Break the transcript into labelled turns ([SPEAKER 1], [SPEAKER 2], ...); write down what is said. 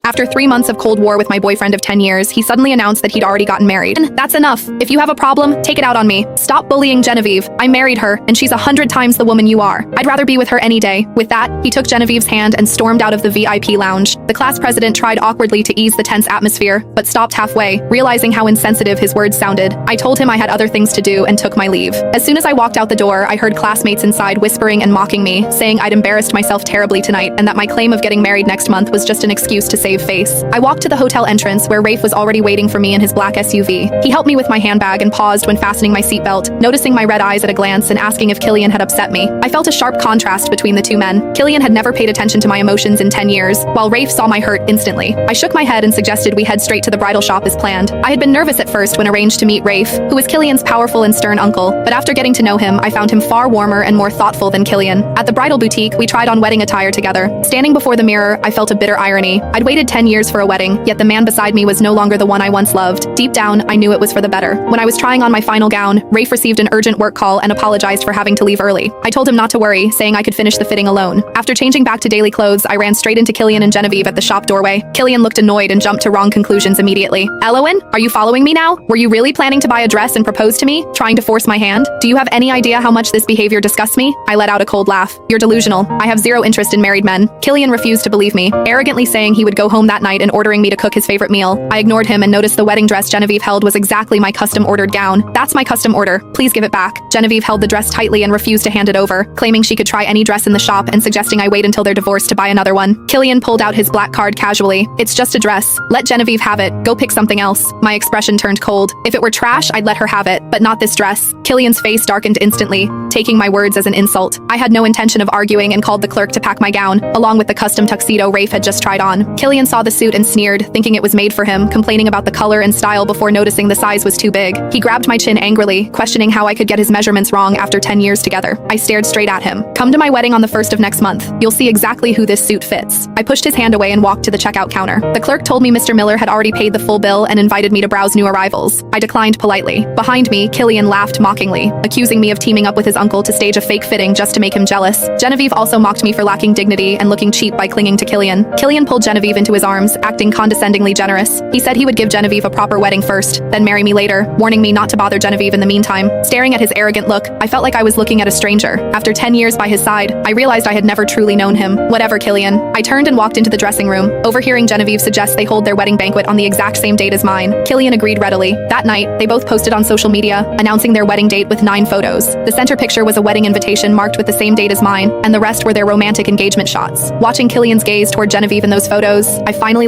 [SPEAKER 1] After 3 months of Cold War with my boyfriend of 10 years, he suddenly announced that he'd already gotten married. And that's enough. If you have a problem, take it out on me. Stop bullying Genevieve. I married her, and she's 100 times the woman you are. I'd rather be with her any day. With that, he took Genevieve's hand and stormed out of the VIP lounge. The class president tried awkwardly to ease the tense atmosphere, but stopped halfway, realizing how insensitive his words sounded. I told him I had other things to do and took my leave. As soon as I walked out the door, I heard classmates inside whispering and mocking me, saying I'd embarrassed myself terribly tonight and that my claim of getting married next month was just an excuse to save face. I walked to the hotel entrance where Rafe was already waiting for me in his black SUV. He helped me with my handbag and paused when fastening my seatbelt, noticing my red eyes at a glance and asking if Killian had upset me. I felt a sharp contrast between the two men. Killian had never paid attention to my emotions in 10 years, while Rafe saw my hurt instantly. I shook my head and suggested we head straight to the bridal shop as planned. I had been nervous at first when arranged to meet Rafe, who was Killian's powerful and stern uncle, but after getting to know him, I found him far warmer and more thoughtful than Killian. At the bridal boutique, we tried on wedding attire together. Standing before the mirror, I felt a bitter irony. I'd waited 10 years for a wedding, yet the man beside me was no longer the one I once loved. Deep down, I knew it was for the better. When I was trying on my final gown, Rafe received an urgent work call and apologized for having to leave early. I told him not to worry, saying I could finish the fitting alone. After changing back to daily clothes, I ran straight into Killian and Genevieve at the shop doorway. Killian looked annoyed and jumped to wrong conclusions immediately. Elowen, are you following me now? Were you really planning to buy a dress and propose to me, trying to force my hand? Do you have any idea how much this behavior disgusts me? I let out a cold laugh. You're delusional. I have zero interest in married men. Killian refused to believe me, arrogantly saying he would go home that night and ordering me to cook his favorite meal. I ignored him and noticed the wedding dress Genevieve held was exactly my custom-ordered gown. That's my custom order. Please give it back. Genevieve held the dress tightly and refused to hand it over, claiming she could try any dress in the shop and suggesting I wait until they're divorced to buy another one. Killian pulled out his black card casually. It's just a dress. Let Genevieve have it. Go pick something else. My expression turned cold. If it were trash, I'd let her have it, but not this dress. Killian's face darkened instantly, taking my words as an insult. I had no intention of arguing and called the clerk to pack my gown, along with the custom tuxedo Rafe had just tried on. Killian saw the suit and sneered, thinking it was made for him, complaining about the color and style before noticing the size was too big. He grabbed my chin angrily, questioning how I could get his measurements wrong after 10 years together. I stared straight at him. Come to my wedding on the 1st of next month. You'll see exactly who this suit fits. I pushed his hand away and walked to the checkout counter. The clerk told me Mr. Miller had already paid the full bill and invited me to browse new arrivals. I declined politely. Behind me, Killian laughed mockingly, accusing me of teaming up with his uncle to stage a fake fitting just to make him jealous. Genevieve also mocked me for lacking dignity and looking cheap by clinging to Killian. Killian pulled Genevieve into his arms, acting condescendingly generous. He said he would give Genevieve a proper wedding first, then marry me later, warning me not to bother Genevieve in the meantime. Staring at his arrogant look, I felt like I was looking at a stranger. After 10 years by his side, I realized I had never truly known him. Whatever, Killian. I turned and walked into the dressing room, overhearing Genevieve suggest they hold their wedding banquet on the exact same date as mine. Killian agreed readily. That night, they both posted on social media, announcing their wedding date with 9 photos. The center picture was a wedding invitation marked with the same date as mine, and the rest were their romantic engagement shots. Watching Killian's gaze toward Genevieve in those photos, I finally let